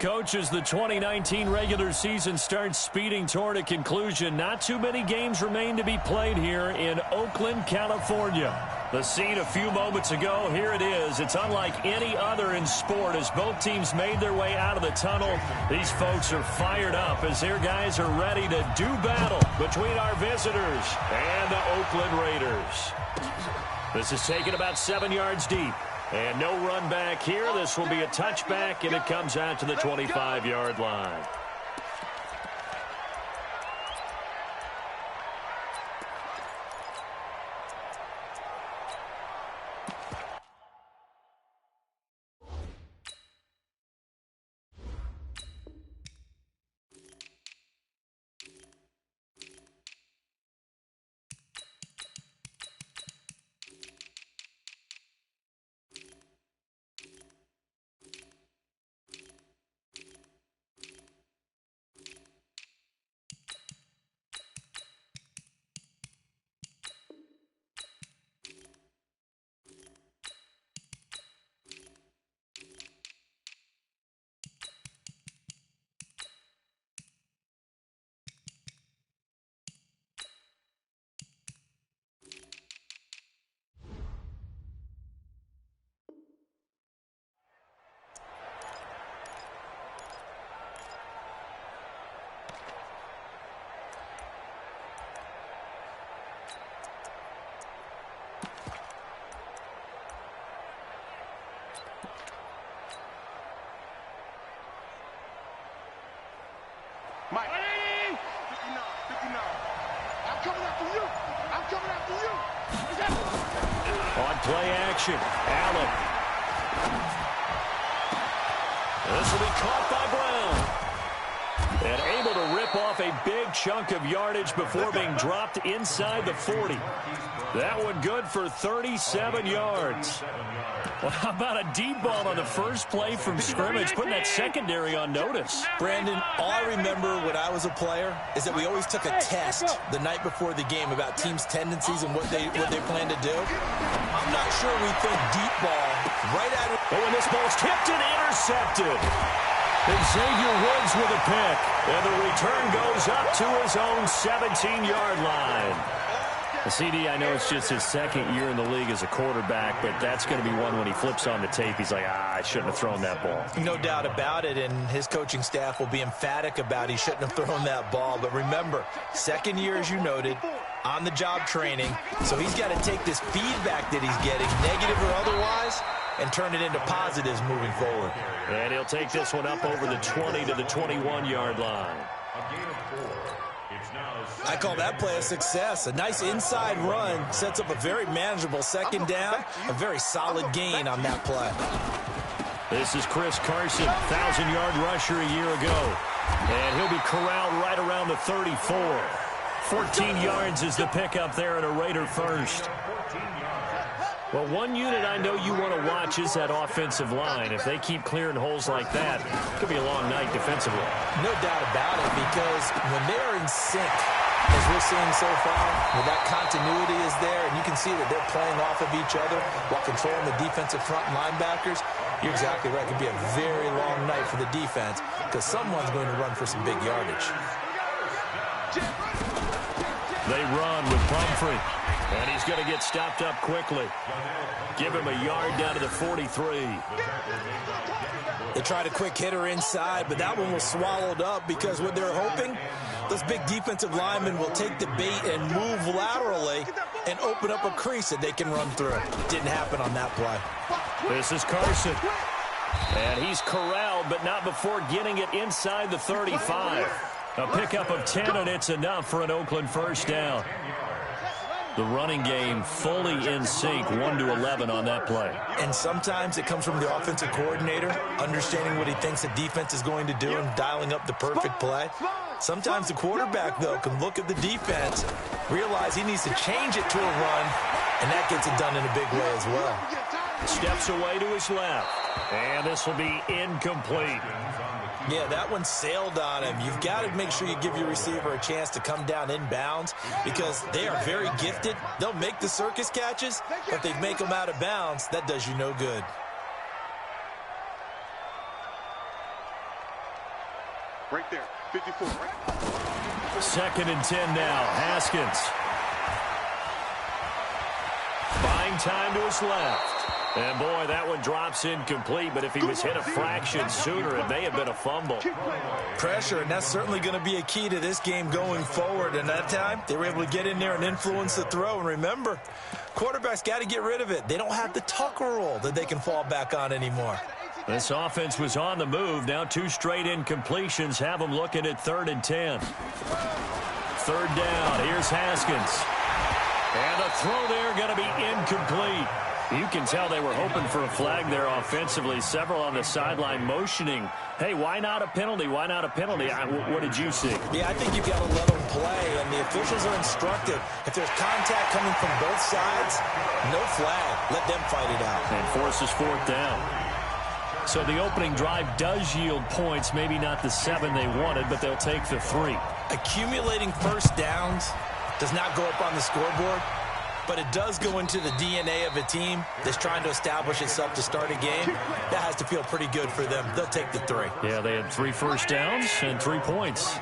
Coach, as the 2019 regular season starts speeding toward a conclusion, not too many games remain to be played here in Oakland, California. The scene a few moments ago, here it is. It's unlike any other in sport as both teams made their way out of the tunnel. These folks are fired up as their guys are ready to do battle between our visitors and the Oakland Raiders. This is taken about 7 yards deep. And no run back here. This will be a touchback, and it comes out to the 25-yard line. Mike. 59, 59. I'm coming after you. I'm coming after you. On play action, Allen. This will be caught by Brown. And able to rip off a big chunk of yardage before being dropped inside the 40. That one good for 37 yards. Well, how about a deep ball on the first play from scrimmage, putting that secondary on notice? Brandon, all I remember when I was a player is that we always took a test the night before the game about teams' tendencies and what they plan to do. I'm not sure we think deep ball right at it. Oh, and this ball's tipped and intercepted. And Xavier Woods with a pick. And the return goes up to his own 17-yard line. CD, I know it's just his second year in the league as a quarterback, but that's going to be one when he flips on the tape. He's like, I shouldn't have thrown that ball. No doubt about it, and his coaching staff will be emphatic about he shouldn't have thrown that ball. But remember, second year, as you noted, on-the-job training, so he's got to take this feedback that he's getting, negative or otherwise, and turn it into positives moving forward. And he'll take this one up over the 20 to the 21-yard line. I call that play a success. A nice inside run sets up a very manageable second down, a very solid gain on that play. This is Chris Carson, 1,000-yard rusher a year ago. And he'll be corralled right around the 34. 14 yards is the pickup there and a Raider first. Well, one unit I know you want to watch is that offensive line. If they keep clearing holes like that, it could be a long night defensively. No doubt about it, because when they're in sync, as we're seeing so far, when that continuity is there, and you can see that they're playing off of each other while controlling the defensive front linebackers, you're exactly right. It could be a very long night for the defense because someone's going to run for some big yardage. They run with Pumphrey. And he's going to get stopped up quickly. Give him a yard down to the 43. They tried a quick hitter inside, but that one was swallowed up because what they're hoping, those big defensive linemen will take the bait and move laterally and open up a crease that they can run through. It didn't happen on that play. This is Carson. And he's corralled, but not before getting it inside the 35. A pickup of 10, and it's enough for an Oakland first down. The running game fully in sync, 1-11 on that play. And sometimes it comes from the offensive coordinator, understanding what he thinks the defense is going to do and dialing up the perfect play. Sometimes the quarterback, though, can look at the defense, realize he needs to change it to a run, and that gets it done in a big way as well. Steps away to his left, and this will be incomplete. Yeah, that one sailed on him. You've got to make sure you give your receiver a chance to come down inbounds because they are very gifted. They'll make the circus catches, but if they make them out of bounds, that does you no good. Right there. 54. Right. Second and 10 now. Haskins. Buying time to his left. And, boy, that one drops incomplete, but if he was hit a fraction sooner, it may have been a fumble. Pressure, and that's certainly going to be a key to this game going forward. And that time, they were able to get in there and influence the throw. And remember, quarterbacks got to get rid of it. They don't have the Tucker roll that they can fall back on anymore. This offense was on the move. Now 2 straight incompletions have them looking at 3rd and 10. 3rd down. Here's Haskins. And a throw there going to be incomplete. You can tell they were hoping for a flag there offensively. Several on the sideline motioning, hey, why not a penalty? Why not a penalty? What did you see? Yeah, I think you've got to let them play, and the officials are instructed. If there's contact coming from both sides, no flag. Let them fight it out. And forces 4th down. So the opening drive does yield points, maybe not the 7 they wanted, but they'll take the 3. Accumulating first downs does not go up on the scoreboard, but it does go into the DNA of a team that's trying to establish itself to start a game. That has to feel pretty good for them. They'll take the 3. Yeah, they had 3 first downs and 3 points.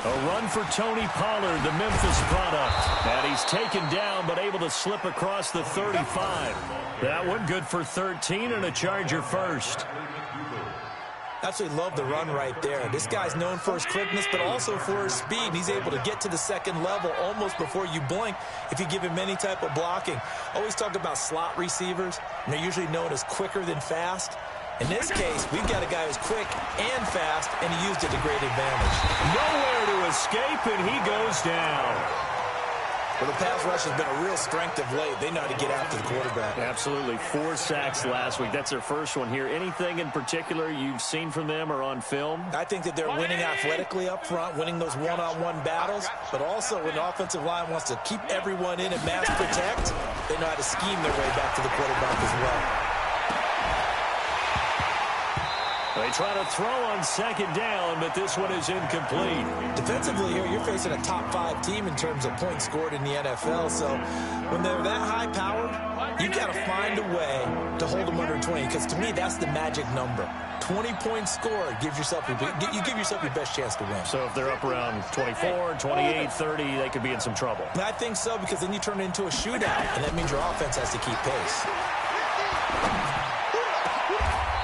A run for Tony Pollard, the Memphis product. And he's taken down, but able to slip across the 35. That one good for 13 and a Charger first. Absolutely love the run right there. This guy's known for his quickness, but also for his speed. And he's able to get to the second level almost before you blink if you give him any type of blocking. Always talk about slot receivers, and they're usually known as quicker than fast. In this case, we've got a guy who's quick and fast, and he used it to great advantage. Nowhere to escape, and he goes down. Well, the pass rush has been a real strength of late. They know how to get after the quarterback. Absolutely. 4 sacks last week. That's their first one here. Anything in particular you've seen from them or on film? I think that they're winning athletically up front, winning those one-on-one battles, but also when the offensive line wants to keep everyone in and mass protect, they know how to scheme their way back to the quarterback as well. They try to throw on 2nd down, but this one is incomplete. Defensively here, you're facing a top 5 team in terms of points scored in the NFL. So when they're that high-powered, you've got to find a way to hold them under 20, because to me, that's the magic number. 20 points scored gives yourself you give yourself your best chance to win. So if they're up around 24, 28, 30, they could be in some trouble. I think so, because then you turn it into a shootout, and that means your offense has to keep pace.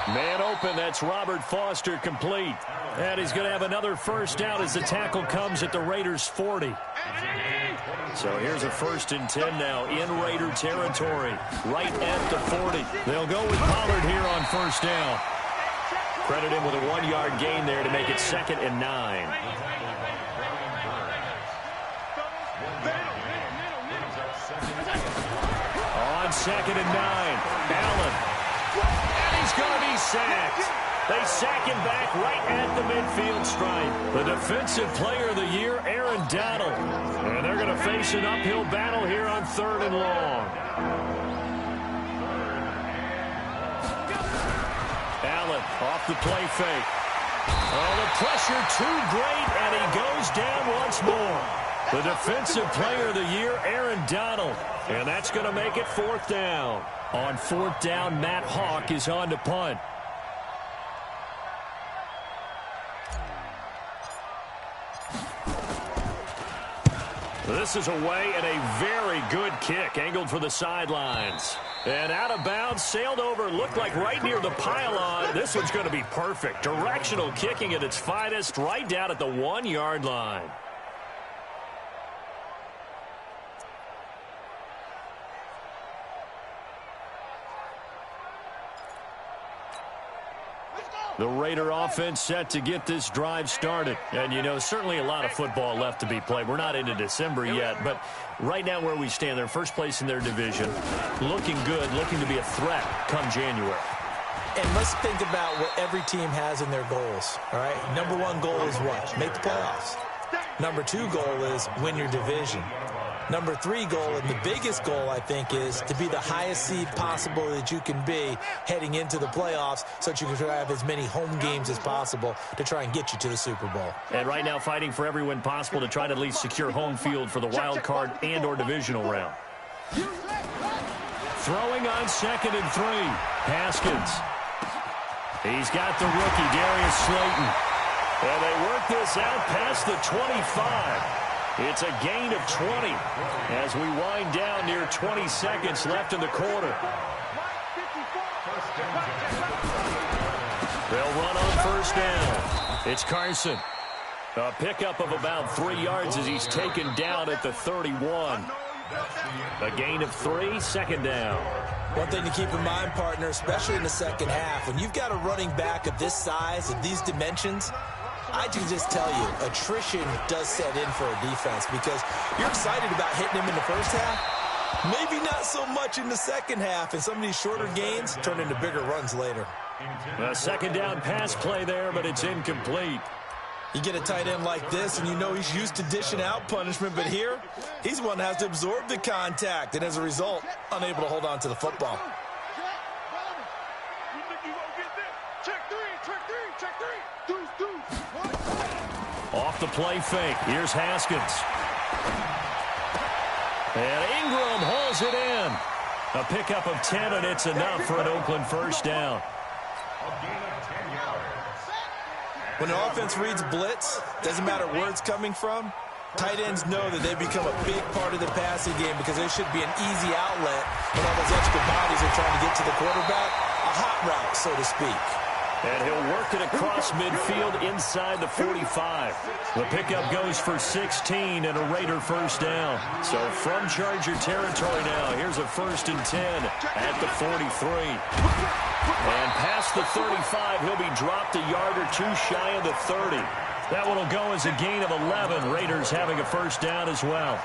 Man open, that's Robert Foster complete. And he's going to have another first down as the tackle comes at the Raiders' 40. So here's a 1st and 10 now in Raider territory, right at the 40. They'll go with Pollard here on 1st down. Credit him with a 1-yard gain there to make it 2nd and 9. On 2nd and 9, Allen. He's going to be sacked. They sack him back right at the midfield stripe. The defensive player of the year, Aaron Donald. And they're going to face an uphill battle here on 3rd and long. Allen off the play fake. Oh, the pressure too great, and he goes down once more. The defensive player of the year, Aaron Donald. And that's going to make it 4th down. On 4th down, Matt Hawk is on to punt. This is away and a very good kick, angled for the sidelines. And out of bounds, sailed over, looked like right near the pylon. This one's going to be perfect. Directional kicking at its finest, right down at the 1-yard line. The Raider offense set to get this drive started. And, you know, certainly a lot of football left to be played. We're not into December yet, but right now where we stand, they're first place in their division. Looking good, looking to be a threat come January. And let's think about what every team has in their goals, all right? Number 1 goal is what? Make the playoffs. Number 2 goal is win your division. Number 3 goal, and the biggest goal, I think, is to be the highest seed possible that you can be heading into the playoffs so that you can have as many home games as possible to try and get you to the Super Bowl. And right now fighting for every win possible to try to at least secure home field for the wild card and or divisional round. Throwing on 2nd and 3. Haskins. He's got the rookie, Darius Slayton. And they work this out past the 25. It's a gain of 20 as we wind down near 20 seconds left in the quarter. They'll run on 1st down. It's Carson. A pickup of about 3 yards as he's taken down at the 31. A gain of 3, 2nd down. One thing to keep in mind, partner, especially in the second half, when you've got a running back of this size, of these dimensions, I can just tell you, attrition does set in for a defense because you're excited about hitting him in the first half. Maybe not so much in the second half, and some of these shorter gains turn into bigger runs later. A 2nd down pass play there, but it's incomplete. You get a tight end like this, and you know he's used to dishing out punishment, but here, he's the one that has to absorb the contact, and as a result, unable to hold on to the football. Off the play fake. Here's Haskins. And Ingram hauls it in. A pickup of 10, and it's enough for an Oakland 1st down. When an offense reads blitz, doesn't matter where it's coming from, tight ends know that they become a big part of the passing game because they should be an easy outlet when all those extra bodies are trying to get to the quarterback. A hot route, so to speak. And he'll work it across midfield inside the 45. The pickup goes for 16 and a Raider 1st down. So from Charger territory now, here's a 1st and 10 at the 43. And past the 35, he'll be dropped a yard or 2 shy of the 30. That one will go as a gain of 11. Raiders having a 1st down as well.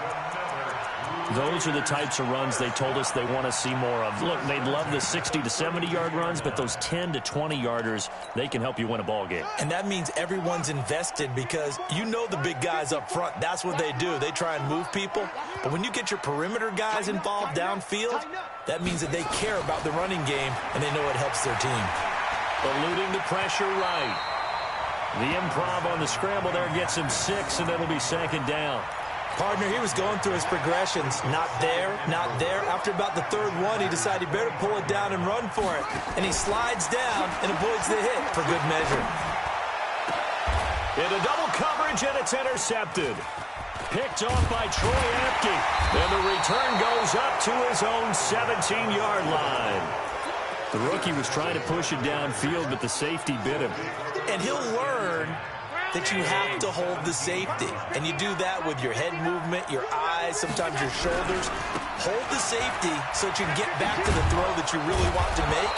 Those are the types of runs they told us they want to see more of. Look, they'd love the 60 to 70-yard runs, but those 10 to 20-yarders, they can help you win a ball game. And that means everyone's invested because you know the big guys up front. That's what they do. They try and move people. But when you get your perimeter guys involved downfield, that means that they care about the running game, and they know it helps their team. Eluding the pressure right. The improv on the scramble there gets him 6, and it'll be 2nd down. Partner, he was going through his progressions. Not there, not there. After about the 3rd one, he decided he better pull it down and run for it. And he slides down and avoids the hit for good measure. Into double coverage, and it's intercepted. Picked off by Troy Apke. And the return goes up to his own 17-yard line. The rookie was trying to push it downfield, but the safety bit him. And he'll learn that you have to hold the safety. And you do that with your head movement, your eyes, sometimes your shoulders. Hold the safety so that you can get back to the throw that you really want to make.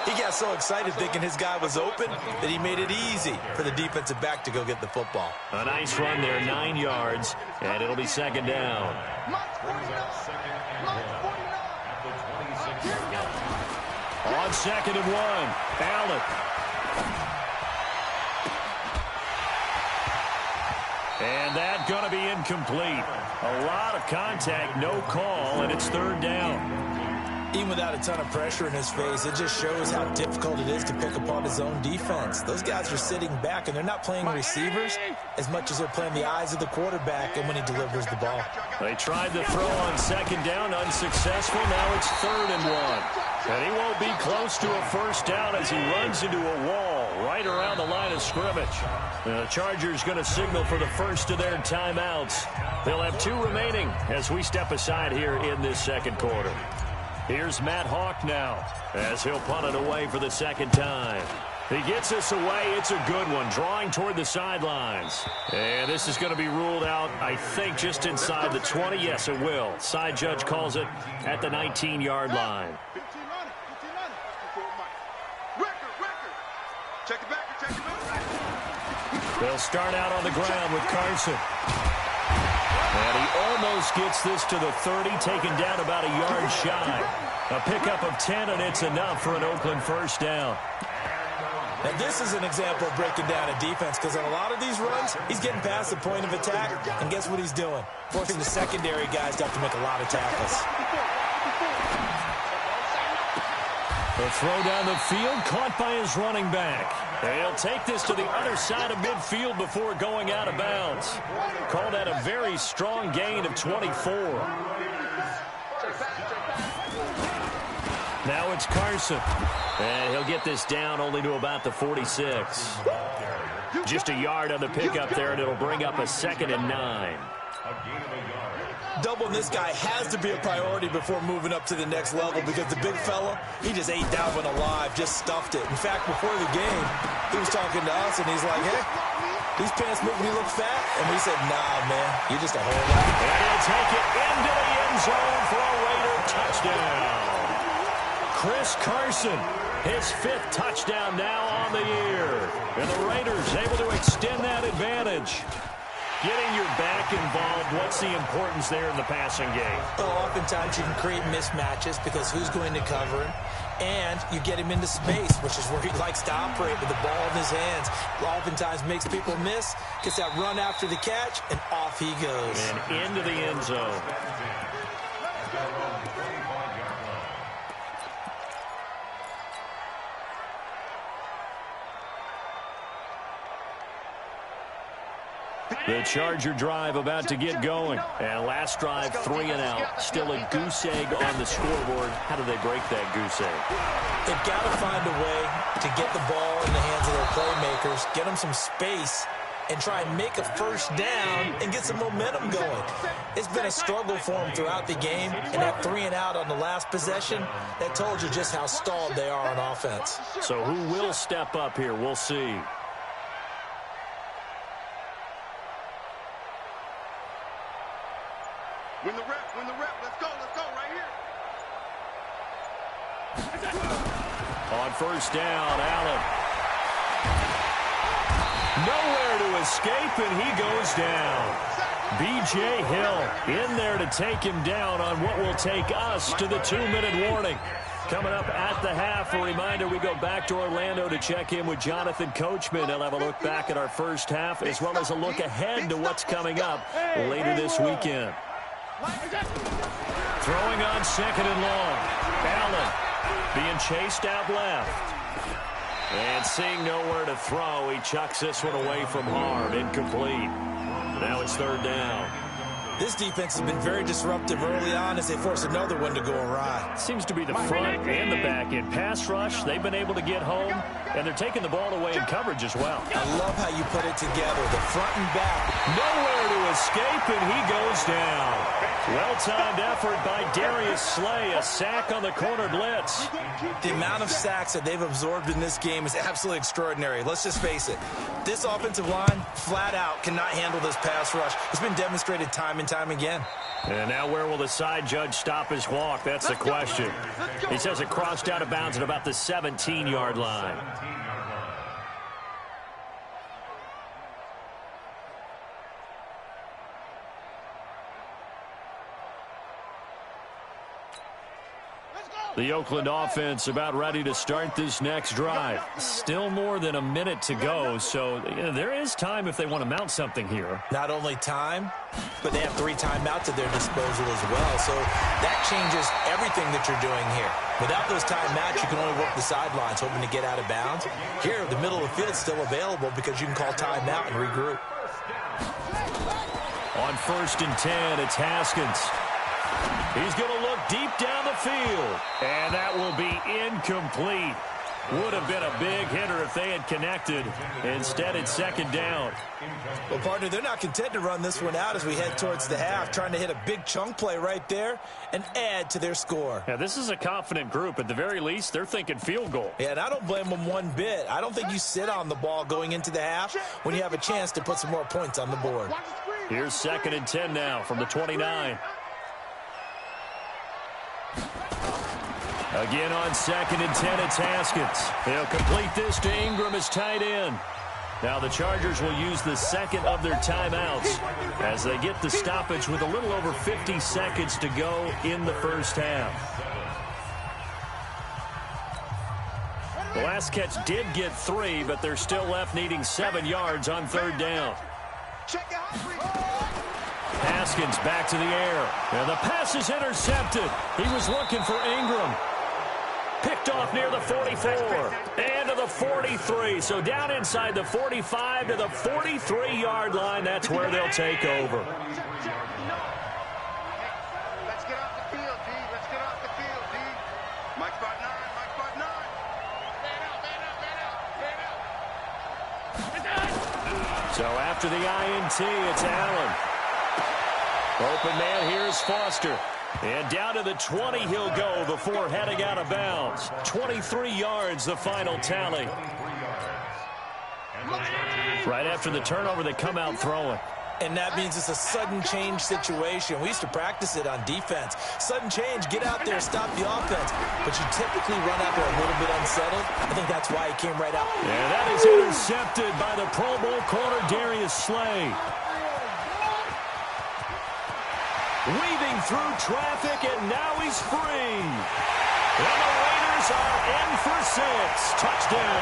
He got so excited thinking his guy was open that he made it easy for the defensive back to go get the football. A nice run there, 9 yards, and it'll be 2nd down. On 2nd and 1, Allen. And that's going to be incomplete. A lot of contact, no call, and it's 3rd down. Even without a ton of pressure in his face, it just shows how difficult it is to pick apart his own defense. Those guys are sitting back, and they're not playing receivers as much as they're playing the eyes of the quarterback and when he delivers the ball. They tried the throw on 2nd down, unsuccessful. Now it's 3rd and 1. And he won't be close to a 1st down as he runs into a wall right around the line of scrimmage. The Chargers going to signal for the first of their timeouts. They'll have 2 remaining as we step aside here in this 2nd quarter. Here's Matt Hawk now as he'll punt it away for the 2nd time. He gets us away. It's a good one, drawing toward the sidelines. And this is going to be ruled out, I think, just inside the 20. Yes, it will. Side judge calls it at the 19-yard line. They'll start out on the ground with Carson. And he almost gets this to the 30, taken down about a yard shy. A pickup of 10, and it's enough for an Oakland 1st down. And this is an example of breaking down a defense, because on a lot of these runs, he's getting past the point of attack, and guess what he's doing? Forcing the secondary guys to have to make a lot of tackles. The throw down the field, caught by his running back. And he'll take this to the other side of midfield before going out of bounds. Called that a very strong gain of 24. Now it's Carson. And he'll get this down only to about the 46. Just a yard on the pickup there, and it'll bring up a 2nd and 9. Doubling this guy has to be a priority before moving up to the next level, because the big fella, he just ate that one alive, just stuffed it. In fact, before the game, he was talking to us, and he's like, hey, these pants make me look fat. And we said, nah, man, you're just a whole lot. And he'll take it into the end zone for a Raider touchdown. Chris Carson, his 5th touchdown now on the year. And the Raiders able to extend that advantage. Getting your back involved, what's the importance there in the passing game? Well, oftentimes you can create mismatches because who's going to cover him? And you get him into space, which is where he likes to operate with the ball in his hands. Oftentimes makes people miss, gets that run after the catch, and off he goes. And into the end zone. The Charger drive about to get going. And last drive, 3 and out. Still a goose egg on the scoreboard. How do they break that goose egg? They've got to find a way to get the ball in the hands of their playmakers, get them some space, and try and make a first down and get some momentum going. It's been a struggle for them throughout the game, and that 3 and out on the last possession, that told you just how stalled they are on offense. So who will step up here? We'll see. Win the rep, let's go right here. On first down, Allen. Nowhere to escape, and he goes down. B.J. Hill in there to take him down on what will take us to the 2-minute warning. Coming up at the half, a reminder, we go back to Orlando to check in with Jonathan Coachman. He'll have a look back at our first half, as well as a look ahead to what's coming up later this weekend. Throwing on 2nd and long. Allen being chased out left. And seeing nowhere to throw, he chucks this one away from harm. Incomplete. Now it's 3rd down. This defense has been very disruptive early on as they force another one to go awry. Seems to be the front and the back end. Pass rush, they've been able to get home, and they're taking the ball away in coverage as well. I love how you put it together, the front and back. Nowhere to escape, and he goes down. Well-timed effort by Darius Slay, a sack on the corner blitz. The amount of sacks that they've absorbed in this game is absolutely extraordinary. Let's just face it. This offensive line, flat out, cannot handle this pass rush. It's been demonstrated time and time again. And now where will the side judge stop his walk? That's the question. He says it crossed out of bounds at about the 17-yard line. The Oakland offense about ready to start this next drive. Still more than a minute to go, so there is time if they want to mount something here. Not only time, but they have 3 timeouts at their disposal as well, so that changes everything that you're doing here. Without those timeouts, you can only work the sidelines, hoping to get out of bounds. Here, the middle of the field is still available because you can call timeout and regroup. On 1st and 10, it's Haskins. He's going to look deep down the field, and that will be incomplete. Would have been a big hitter if they had connected. Instead, it's 2nd down. Well, partner, they're not content to run this one out as we head towards the half, trying to hit a big chunk play right there and add to their score. Yeah, this is a confident group. At the very least, they're thinking field goal. Yeah, and I don't blame them one bit. I don't think you sit on the ball going into the half when you have a chance to put some more points on the board. Here's 2nd and 10 now from the 29. Again on 2nd and 10, it's Haskins. They'll complete this to Ingram as tight end. Now the Chargers will use the 2nd of their timeouts as they get the stoppage with a little over 50 seconds to go in the first half. The last catch did get 3, but they're still left needing 7 yards on 3rd down. Haskins back to the air. And the pass is intercepted. He was looking for Ingram. Picked off near the 44 and to the 43. So down inside the 45 to the 43-yard line. That's where they'll take over. Let's get off the field, D. Let's get off the field, D. Mike spot 9. Mike spot 9. Man out. So after the INT, it's Allen. Open man, here's Foster. And down to the 20 he'll go before heading out of bounds. 23 yards, the final tally. Right after the turnover, they come out throwing. And that means it's a sudden change situation. We used to practice it on defense. Sudden change, get out there, stop the offense. But you typically run out there a little bit unsettled. I think that's why he came right out. And that is intercepted by the Pro Bowl corner, Darius Slay. Weaving through traffic, and now he's free. And the Raiders are in for 6. Touchdown.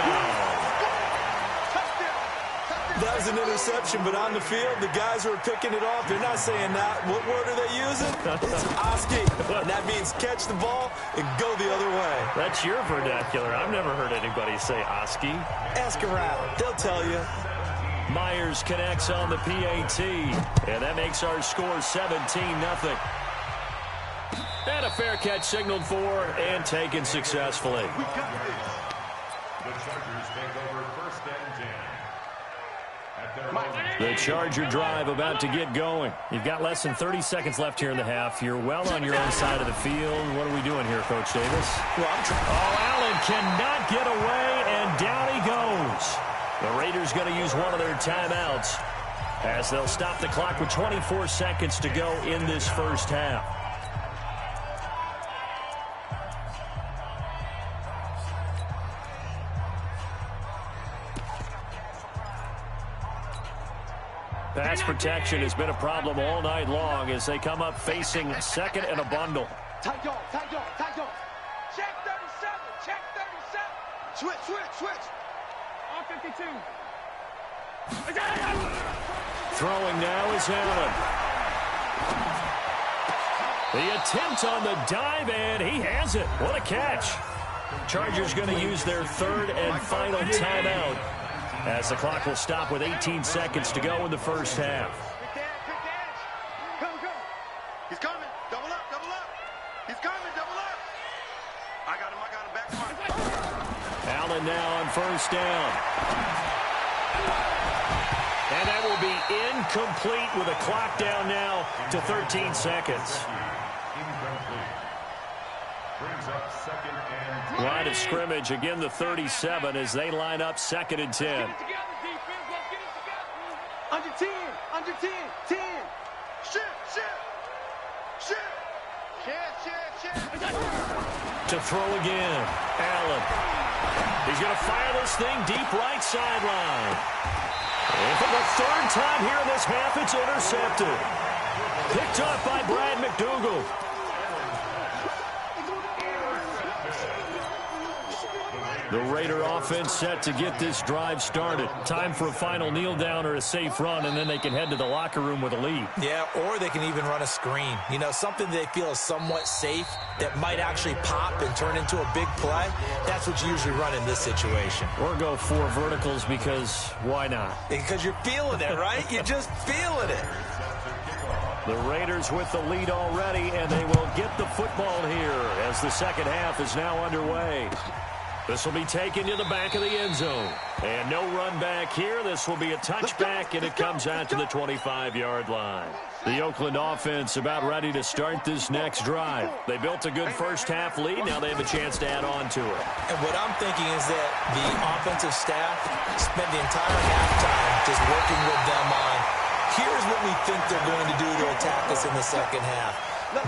That was an interception, but on the field, the guys who are picking it off, they're not saying that. What word are they using? It's Oski. And that means catch the ball and go the other way. That's your vernacular. I've never heard anybody say Oski. Ask around. They'll tell you. Myers connects on the PAT, and that makes our score 17-0. And a fair catch signaled for and taken successfully. The Chargers take over 1st and 10. The Charger drive about to get going. You've got less than 30 seconds left here in the half. You're well on your own side of the field. What are we doing here, Coach Davis? Allen cannot get away, and down he goes. The Raiders going to use one of their timeouts as they'll stop the clock with 24 seconds to go in this first half. Pass protection has been a problem all night long as they come up facing second and a bundle. Tight dog. Check 37. Check 37. Switch. On 52. Throwing now is Allen. The attempt on the dive, and he has it. What a catch. Chargers going to use their 3rd and final timeout as the clock will stop with 18 seconds to go in the first half. Quick dash. Come. He's coming. Double up. He's coming. Double up. I got him. Back to my. Allen now on 1st down. And that will be incomplete with a clock down now to 13 seconds. Brings up 2nd and 10. Line of scrimmage, again the 37 as they line up 2nd and 10. Let's get it together, defense. Let's get it together. Under 10. Shit. To throw again, Allen. He's going to fire this thing deep right sideline. And for the 3rd time here in this half, it's intercepted. Picked up by Brad McDougal. The Raider offense set to get this drive started. Time for a final kneel down or a safe run, and then they can head to the locker room with a lead. Yeah, or they can even run a screen. You know, something they feel is somewhat safe that might actually pop and turn into a big play. That's what you usually run in this situation. Or go 4 verticals because why not? Because you're feeling it, right? You're just feeling it. The Raiders with the lead already, and they will get the football here as the second half is now underway. This will be taken to the back of the end zone. And no run back here. This will be a touchback, and it comes out to the 25-yard line. The Oakland offense about ready to start this next drive. They built a good first half lead. Now they have a chance to add on to it. And what I'm thinking is that the offensive staff spent the entire halftime just working with them on, here's what we think they're going to do to attack us in the second half.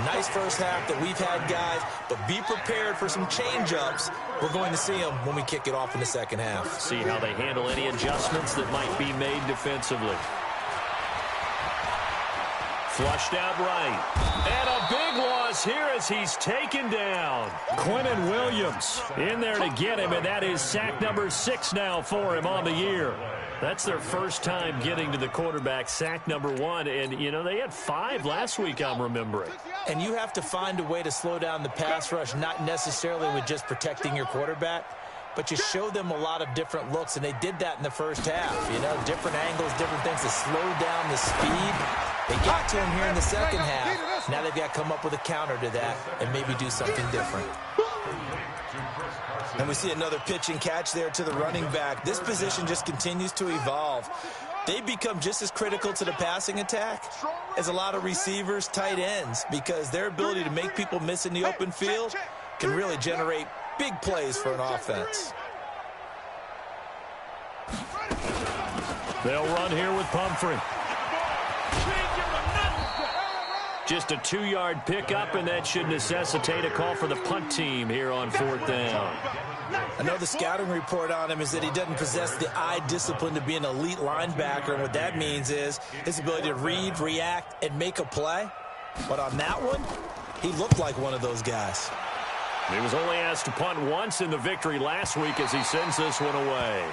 Nice first half that we've had, guys, but be prepared for some change-ups. We're going to see them when we kick it off in the second half. See how they handle any adjustments that might be made defensively. Flushed out right. And a big loss here as he's taken down. Quinnen Williams in there to get him, and that is sack number 6 now for him on the year. That's their first time getting to the quarterback, sack number 1. And, you know, they had 5 last week, I'm remembering. And you have to find a way to slow down the pass rush, not necessarily with just protecting your quarterback, but you show them a lot of different looks, and they did that in the first half. You know, different angles, different things to slow down the speed. They got to him here in the second half. Now they've got to come up with a counter to that and maybe do something different. And we see another pitch and catch there to the running back. This position just continues to evolve. They become just as critical to the passing attack as a lot of receivers, tight ends, because their ability to make people miss in the open field can really generate big plays for an offense. They'll run here with Pumphrey. Just a 2-yard pickup, and that should necessitate a call for the punt team here on 4th down. I know the scouting report on him is that he doesn't possess the eye discipline to be an elite linebacker, and what that means is his ability to read, react, and make a play. But on that one, he looked like one of those guys. He was only asked to punt once in the victory last week as he sends this one away.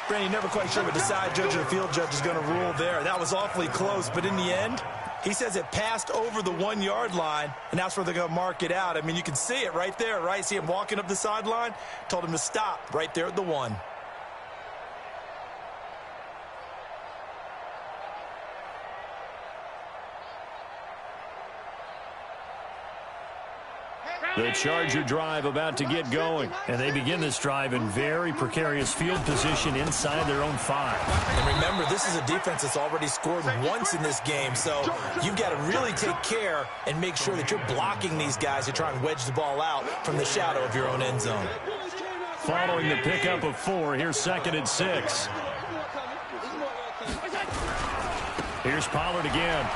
Brandon, never quite sure what the side judge or the field judge is going to rule there. That was awfully close, but in the end, he says it passed over the 1-yard line, and that's where they're going to mark it out. I mean, you can see it right there, right? See him walking up the sideline? Told him to stop right there at the 1. The Charger drive about to get going, and they begin this drive in very precarious field position inside their own 5. And remember, this is a defense that's already scored once in this game, so you've got to really take care and make sure that you're blocking these guys to try and wedge the ball out from the shadow of your own end zone. Following the pickup of 4, here's 2nd and 6. Here's Pollard again.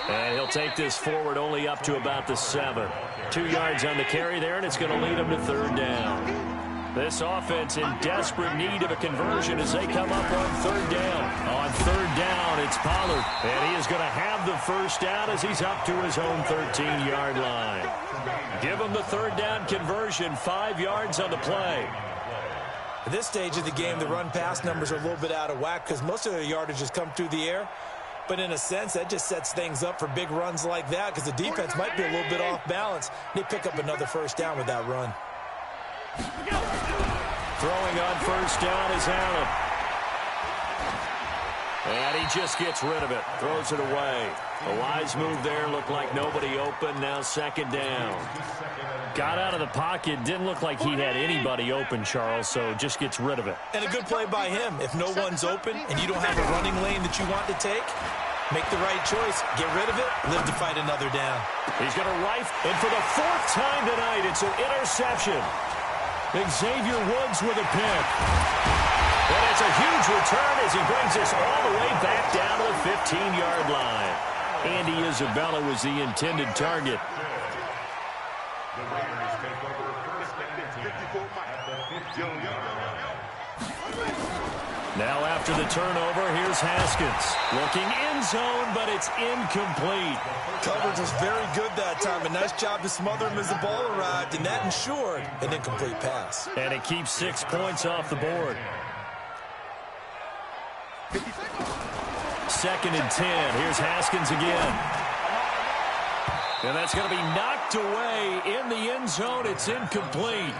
And he'll take this forward only up to about the 7. 2 yards on the carry there, and it's going to lead him to 3rd down. This offense in desperate need of a conversion as they come up on 3rd down. On 3rd down, it's Pollard. And he is going to have the first down as he's up to his own 13-yard line. Give him the 3rd down conversion, 5 yards on the play. At this stage of the game, the run-pass numbers are a little bit out of whack because most of their yardage has come through the air. But in a sense, that just sets things up for big runs like that because the defense might be a little bit off balance. They pick up another first down with that run. Throwing on 1st down is Allen. And he just gets rid of it. Throws it away. A wise move there. Looked like nobody open. Now 2nd down. Got out of the pocket. Didn't look like he had anybody open, Charles, so just gets rid of it. And a good play by him. If no one's open and you don't have a running lane that you want to take, make the right choice. Get rid of it. Live to fight another down. He's going to rifle. And for the 4th time tonight, it's an interception. Xavier Woods with a pick. And it's a huge return as he brings us all the way back down to the 15-yard line. Andy Isabella was the intended target. The Raiders take over 1st and 10 at the 15-yard line. Now after the turnover, here's Haskins. Looking end zone, but it's incomplete. Coverage was very good that time. A nice job to smother him as the ball arrived, and that ensured an incomplete pass. And it keeps 6 points off the board. 2nd and 10. Here's Haskins again. And that's going to be knocked away in the end zone. It's incomplete.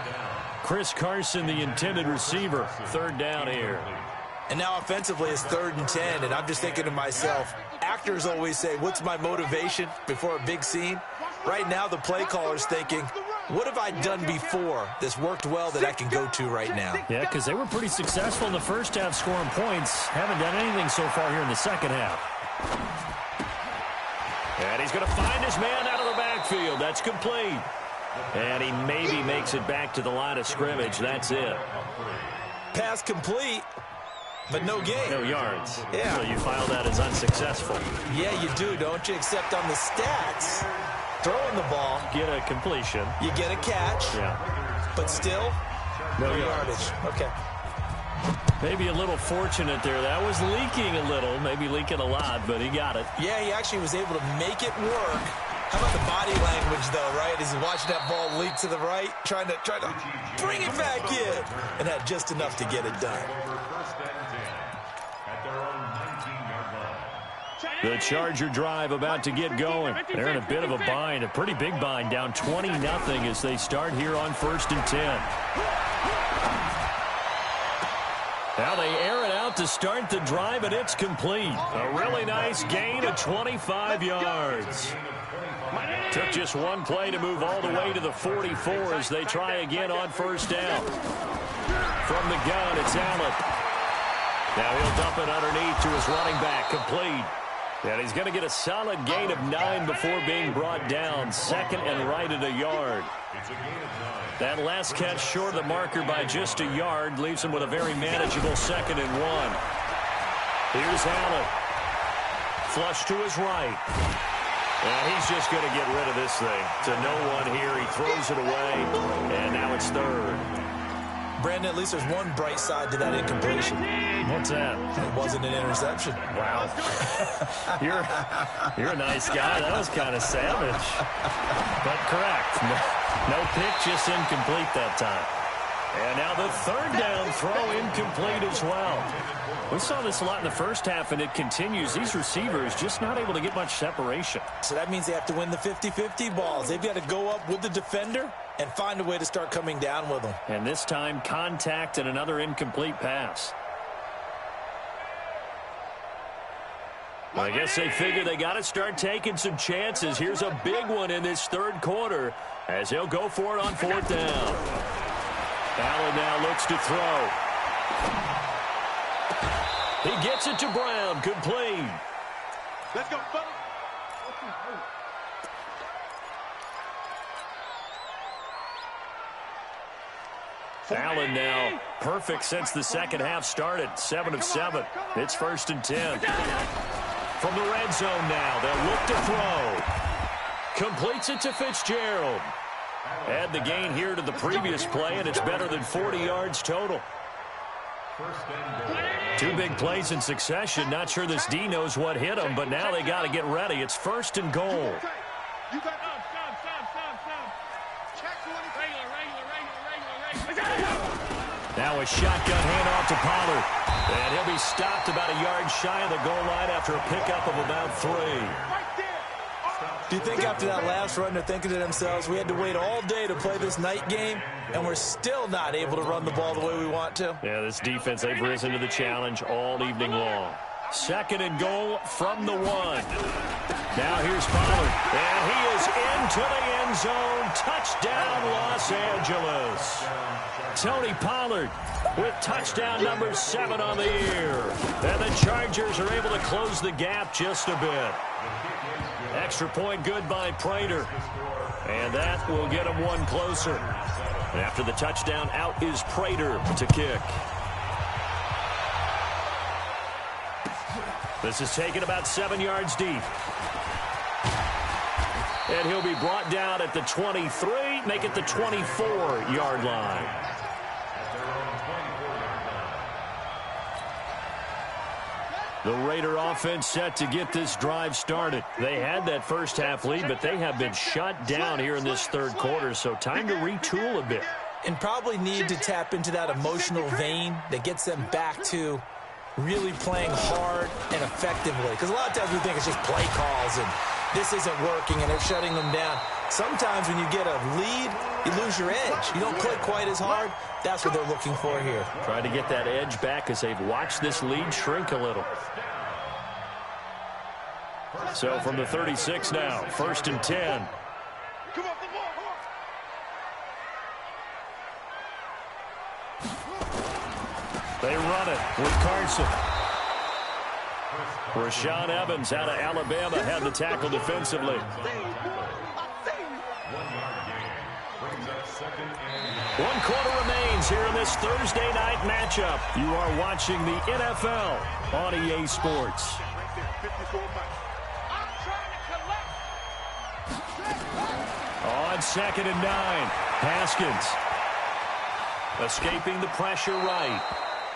Chris Carson, the intended receiver. 3rd down here. And now offensively it's 3rd and 10, and I'm just thinking to myself, actors always say, what's my motivation before a big scene? Right now the play caller's thinking, what have I done before that's worked well that I can go to right now? Yeah, because they were pretty successful in the first half scoring points. Haven't done anything so far here in the second half. And he's going to find his man out of the backfield. That's complete. And he maybe makes it back to the line of scrimmage. That's it. Pass complete, but no gain. No yards. Yeah. So you file that as unsuccessful. Yeah, you do, don't you? Except on the stats, throwing the ball, Get a completion. you get a catch, Yeah. but still, No yardage. Okay. Maybe a little fortunate there. That was leaking a little, maybe leaking a lot, but he got it. Yeah, he actually was able to make it work. How about the body language, though, right? As he's watching that ball leak to the right, trying to bring it back in, and had just enough to get it done. The Charger drive about to get going. They're in a bit of a bind, a pretty big bind, down 20-0 as they start here on 1st and 10. Now they air it out to start the drive, and it's complete. A really nice gain of 25 yards. Took just one play to move all the way to the 44 as they try again on 1st down. From the gun, it's Allen. Now he'll dump it underneath to his running back, complete. And he's going to get a solid gain of 9 before being brought down. Second and right at a yard. That last catch short of the marker by just a yard leaves him with a very manageable 2nd and 1. Here's Allen. Flush to his right. And he's just going to get rid of this thing. To no one here. He throws it away. And now it's 3rd. Brandon, at least there's one bright side to that incompletion. What's that? It wasn't an interception. Wow. You're a nice guy. That was kind of savage. But correct. No pick, just incomplete that time. And now the 3rd down throw incomplete as well. We saw this a lot in the first half, and it continues. These receivers just not able to get much separation. So that means they have to win the 50-50 balls. They've got to go up with the defender and find a way to start coming down with them. And this time, contact and another incomplete pass. I guess they figure they got to start taking some chances. Here's a big one in this 3rd quarter as he'll go for it on 4th down. Allen now looks to throw. He gets it to Brown, complete. Let's go, fellas. Allen now perfect since the second half started. 7 of 7. It's 1st and 10. From the red zone now, they'll look to throw. Completes it to Fitzgerald. Add the gain here to the previous play, and it's better than 40 yards total. 2 big plays in succession. Not sure this D knows what hit him, but now they got to get ready. It's 1st and goal. Now a shotgun handoff to Pollard. And he'll be stopped about a yard shy of the goal line after a pickup of about 3. Do you think after that last run they're thinking to themselves, we had to wait all day to play this night game, and we're still not able to run the ball the way we want to? Yeah, this defense, they've risen to the challenge all evening long. 2nd and goal from the 1. Now here's Pollard. And he is into the end zone. Touchdown, Los Angeles. Tony Pollard with touchdown number 7 on the year. And the Chargers are able to close the gap just a bit. Extra point good by Prater. And that will get him one closer. After the touchdown, out is Prater to kick. This is taken about 7 yards deep. And he'll be brought down at the 23, make it the 24-yard line. The Raider offense set to get this drive started. They had that first half lead, but they have been shut down here in this 3rd quarter, so time to retool a bit. And probably need to tap into that emotional vein that gets them back to really playing hard and effectively. Because a lot of times we think it's just play calls and this isn't working and they're shutting them down. Sometimes when you get a lead, you lose your edge. You don't play quite as hard. That's what they're looking for here. Trying to get that edge back as they've watched this lead shrink a little. So from the 36 now, 1st and 10. They run it with Carson. Rashaan Evans out of Alabama had the tackle defensively. 1 quarter remains here in this Thursday night matchup. You are watching the NFL on EA Sports. On 2nd and 9, Haskins escaping the pressure right.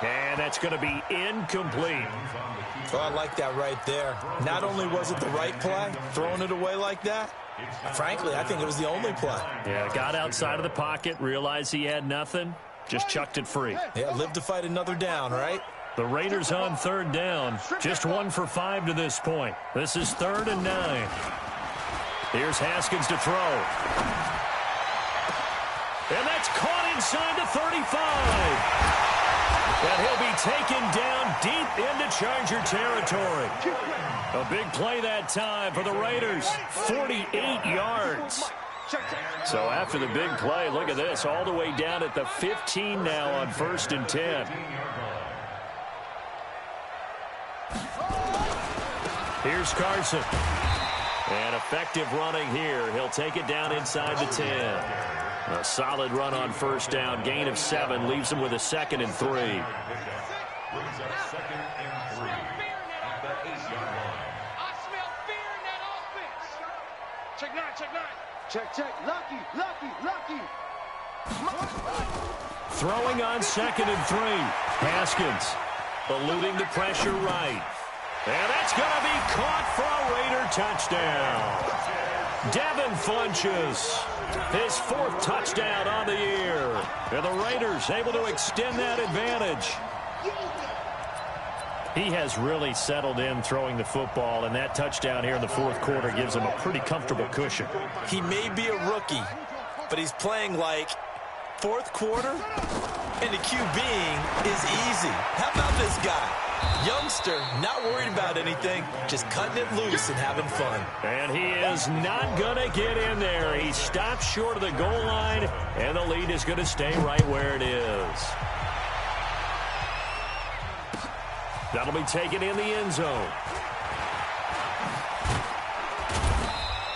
And that's going to be incomplete. Oh, I like that right there. Not only was it the right play, throwing it away like that, frankly, I think it was the only play. Yeah, got outside of the pocket, realized he had nothing, just chucked it free. Yeah, live to fight another down, right? The Raiders on third down, just 1 for 5 to this point. This is 3rd and 9. Here's Haskins to throw. And that's caught inside the 35. And he'll be taken down deep into Charger territory. A big play that time for the Raiders, 48 yards. So after the big play, look at this, all the way down at the 15 now on 1st and 10. Here's Carson. And effective running here. He'll take it down inside the 10. A solid run on 1st down. Gain of 7 leaves him with a 2nd and 3. Brings up 2nd and 3 at the 8-yard line. I smell fear in that offense. Check 9, check 9. Check. Lucky. Throwing on 2nd and 3. Haskins eluding the pressure right. And that's going to be caught for a Raider touchdown. Devin Funchess, his 4th touchdown on the year. And the Raiders able to extend that advantage. He has really settled in throwing the football, and that touchdown here in the 4th quarter gives him a pretty comfortable cushion. He may be a rookie, but he's playing like 4th quarter, and the QBing is easy. How about this guy? Youngster, not worried about anything, just cutting it loose and having fun. And he is not going to get in there. He stopped short of the goal line, and the lead is going to stay right where it is. That'll be taken in the end zone.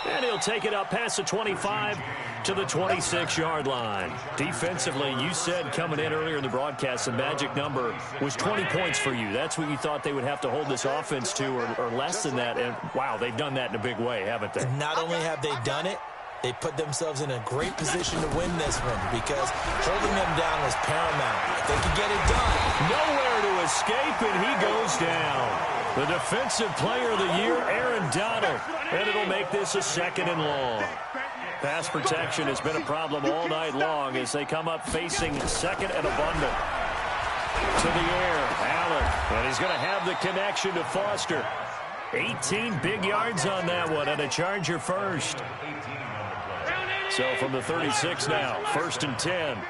And he'll take it up past the 25 to the 26-yard line. Defensively, you said coming in earlier in the broadcast, the magic number was 20 points for you. That's what you thought they would have to hold this offense to, or less than that. And, wow, they've done that in a big way, haven't they? Not only have they done it, they put themselves in a great position to win this one because holding them down was paramount. If they could get it done. Nowhere to escape, and he goes down. The defensive player of the year, Aaron Donald. And it'll make this a 2nd and long. Pass protection has been a problem all night long as they come up facing 2nd and abundant. To the air, Allen. And he's going to have the connection to Foster. 18 big yards on that one, and a Charger first. So from the 36 now, 1st and 10. Here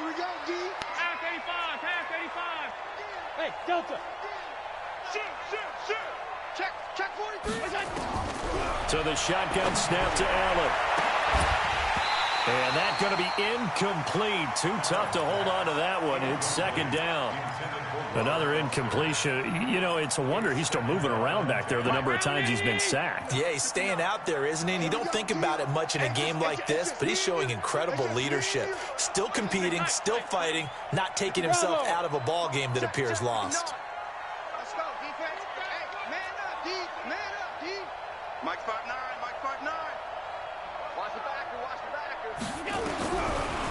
we go, D. Half 85, half 85. Hey, Delta. Shoot. Check 43. So the shotgun snap to Allen. And that's going to be incomplete. Too tough to hold on to that one. It's 2nd down. Another incompletion. You know, it's a wonder he's still moving around back there the number of times he's been sacked. Yeah, he's staying out there, isn't he? And you don't think about it much in a game like this, but he's showing incredible leadership. Still competing, still fighting, not taking himself out of a ball game that appears lost. Let's go, defense. Hey, man up, D. Mike 5'9", Mike 5'9". Watch the backer.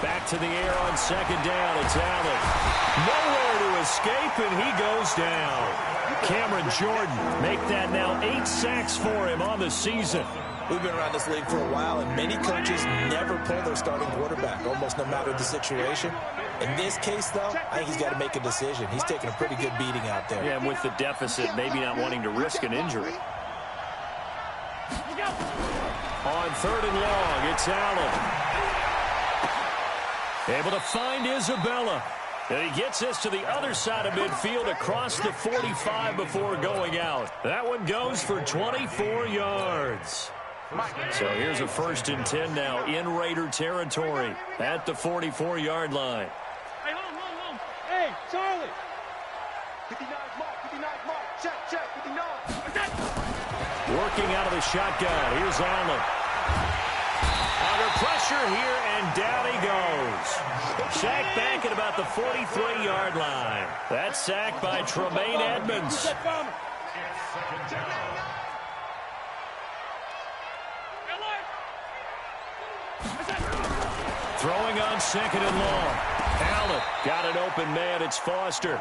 Back to the air on 2nd down. It's Allen. Nowhere to escape, and he goes down. Cameron Jordan make that now 8 sacks for him on the season. We've been around this league for a while, and many coaches never pull their starting quarterback, almost no matter the situation. In this case, though, I think he's got to make a decision. He's taking a pretty good beating out there. Yeah, and with the deficit, maybe not wanting to risk an injury. On 3rd and long, it's Allen. Able to find Isabella. And he gets this to the other side of midfield across the 45 before going out. That one goes for 24 yards. So here's a 1st and 10 now in Raider territory at the 44-yard line. Hey, hold. Hey, Charlie. 59 mark. Check, 59. Working out of the shotgun. Here's Allen. Under pressure here, and down he goes. Sacked back at about the 43-yard line. That's sacked by Tremaine Edmonds. Throwing on 2nd and long. Allen got an open man. It's Foster.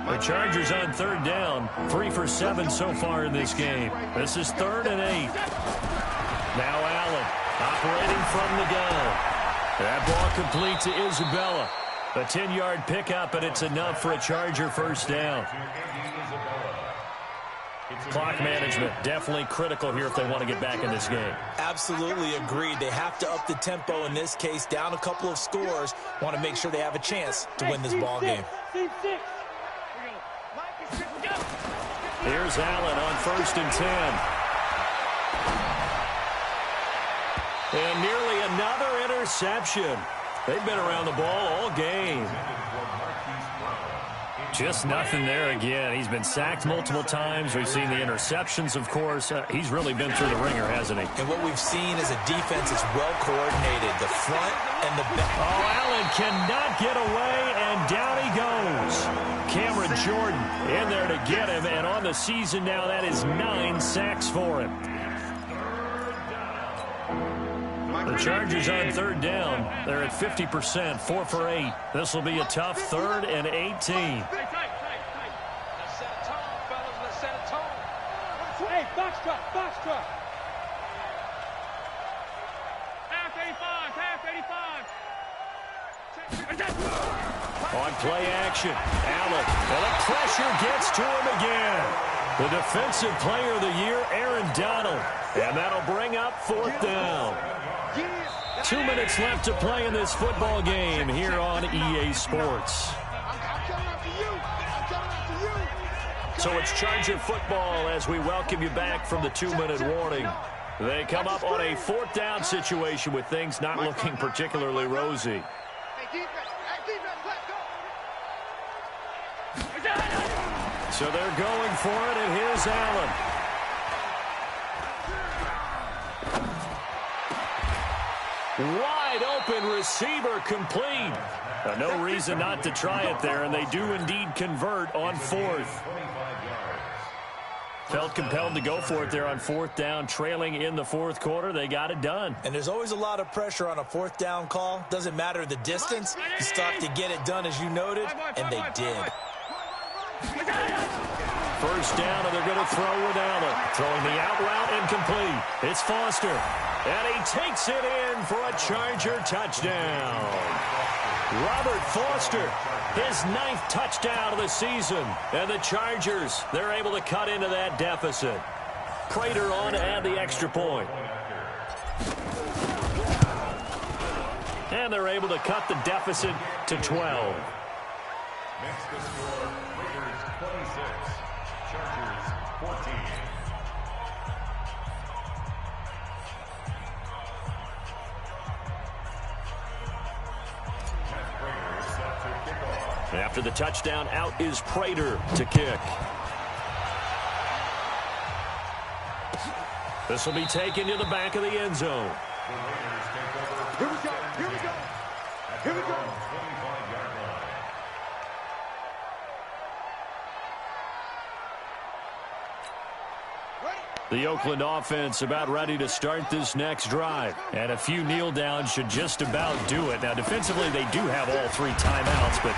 The Chargers on third down. 3 for 7 so far in this game. This is 3rd and 8. Now Allen operating from the gun. That ball complete to Isabella. A 10-yard pickup, and it's enough for a Charger first down. Clock management definitely critical here if they want to get back in this game. Absolutely agreed. They have to up the tempo in this case, down a couple of scores. Want to make sure they have a chance to win this ball game. Here's Allen on 1st and 10. And nearly another interception. They've been around the ball all game. Just nothing there again. He's been sacked multiple times. We've seen the interceptions, of course. He's really been through the ringer, hasn't he? And what we've seen is a defense that's well coordinated, the front and the back. Oh, Allen cannot get away, and down he goes. Cameron Jordan in there to get him, and on the season now, that is 9 sacks for him. The Chargers on third down. They're at 50%, 4 for 8. This will be a tough 3rd and 18. Let's set a tone, fellas. Let's set a tone. Hey, box truck. Half 85. On play action, Allen. And the pressure gets to him again. The defensive player of the year, Aaron Donald. And that'll bring up 4th down. 2 minutes left to play in this football game here on EA Sports. So it's Charger football as we welcome you back from the 2-minute warning. They come up on a 4th down situation with things not looking particularly rosy. So they're going for it, and here's Allen. Wide open receiver complete. No reason not to try it there, and they do indeed convert on 4th. Felt compelled to go for it there on 4th down, trailing in the 4th quarter. They got it done. And there's always a lot of pressure on a 4th down call. Doesn't matter the distance. You stop to get it done, as you noted, and they did. First down, and they're going to throw with Allen. Throwing the out route incomplete. It's Foster. And he takes it in for a Charger touchdown. Robert Foster, his 9th touchdown of the season. And the Chargers, they're able to cut into that deficit. Prater on to add the extra point. And they're able to cut the deficit to 12. Next to score, Raiders 26, Chargers 14. After the touchdown, out is Prater to kick. This will be taken to the back of the end zone. Here we go. The Oakland offense about ready to start this next drive. And a few kneel downs should just about do it. Now, defensively, they do have all 3 timeouts, but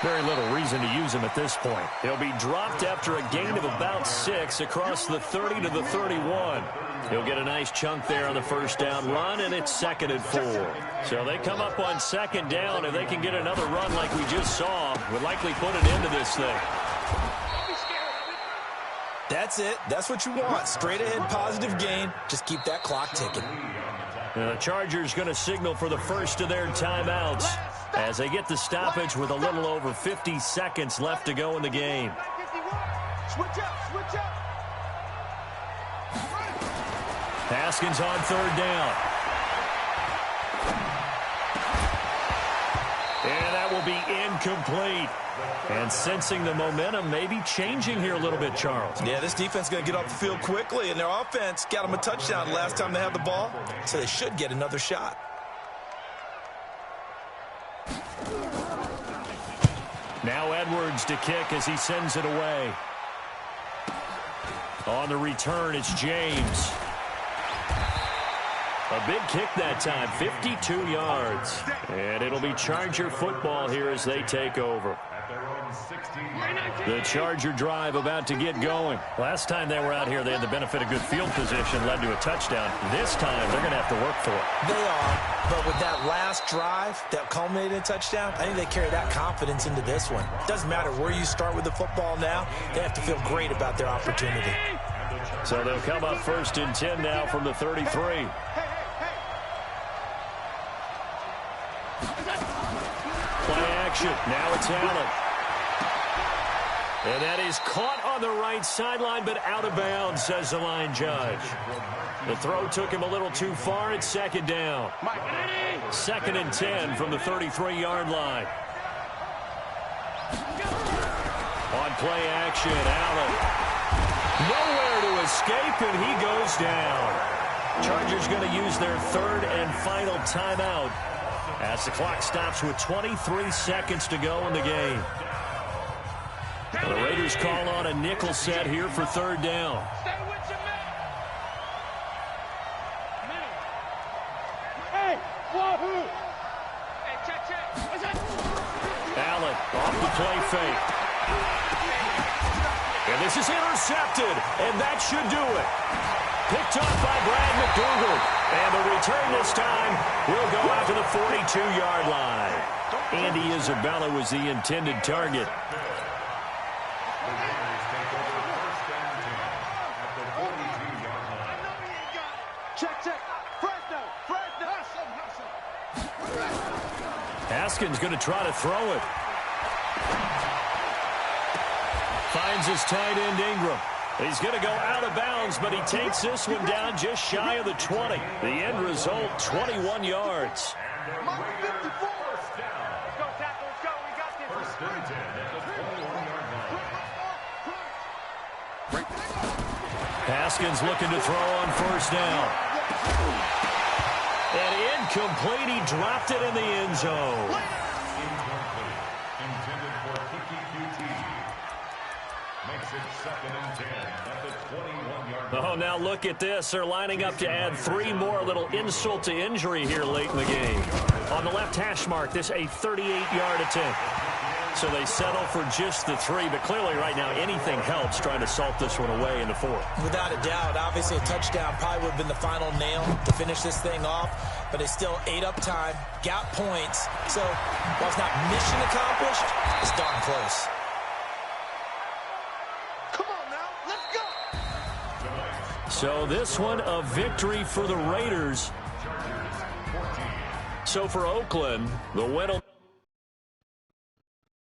very little reason to use them at this point. He'll be dropped after a gain of about 6 across the 30 to the 31. He'll get a nice chunk there on the first down run, and it's 2nd and 4. So they come up on 2nd down. If they can get another run like we just saw, would likely put an end to this thing. That's it. That's what you want. Straight ahead positive gain. Just keep that clock ticking. The Chargers going to signal for the first of their timeouts as they get the stoppage with a little over 50 seconds left to go in the game. Switch up. Haskins on 3rd down. And that will be incomplete. And sensing the momentum maybe changing here a little bit, Charles. Yeah, this defense is going to get off the field quickly, and their offense got them a touchdown last time they had the ball, so they should get another shot. Now Edwards to kick as he sends it away. On the return, it's James. A big kick that time, 52 yards. And it'll be Charger football here as they take over. The Charger drive about to get going. Last time they were out here, they had the benefit of good field position, led to a touchdown. This time, they're going to have to work for it. They are, but with that last drive that culminated in a touchdown, I think they carry that confidence into this one. Doesn't matter where you start with the football now, they have to feel great about their opportunity. So they'll come up 1st and 10 now from the 33. Play action. Now it's Allen. And that is caught on the right sideline, but out of bounds, says the line judge. The throw took him a little too far. It's 2nd down. 2nd and 10 from the 33-yard line. On play action, Allen. Nowhere to escape, and he goes down. Chargers going to use their 3rd and final timeout as the clock stops with 23 seconds to go in the game. The Raiders call on a nickel set here for 3rd down. Stay with your man. Hey, wahoo! Hey, check. What's that? Allen off the play fake. And this is intercepted, and that should do it. Picked up by Brad McDougal. And the return this time will go out to the 42-yard line. Andy Isabella was the intended target. Haskins going to try to throw it. Finds his tight end Ingram. He's going to go out of bounds, but he takes this one down just shy of the 20. The end result, 21 yards. Haskins looking to throw on 1st down. And incomplete. He dropped it in the end zone. Intended for QT. Makes it 2nd and 10 at the 21-yard line. Oh, now look at this. They're lining up to add 3 more. Little insult to injury here late in the game. On the left hash mark, this a 38-yard attempt. So they settle for just the 3, but clearly right now anything helps trying to salt this one away in the 4th. Without a doubt, obviously a touchdown probably would have been the final nail to finish this thing off, but it's still ate up time, got points. So while it's not mission accomplished, it's darn close. Come on now, let's go. So this one a victory for the Raiders. So for Oakland, the win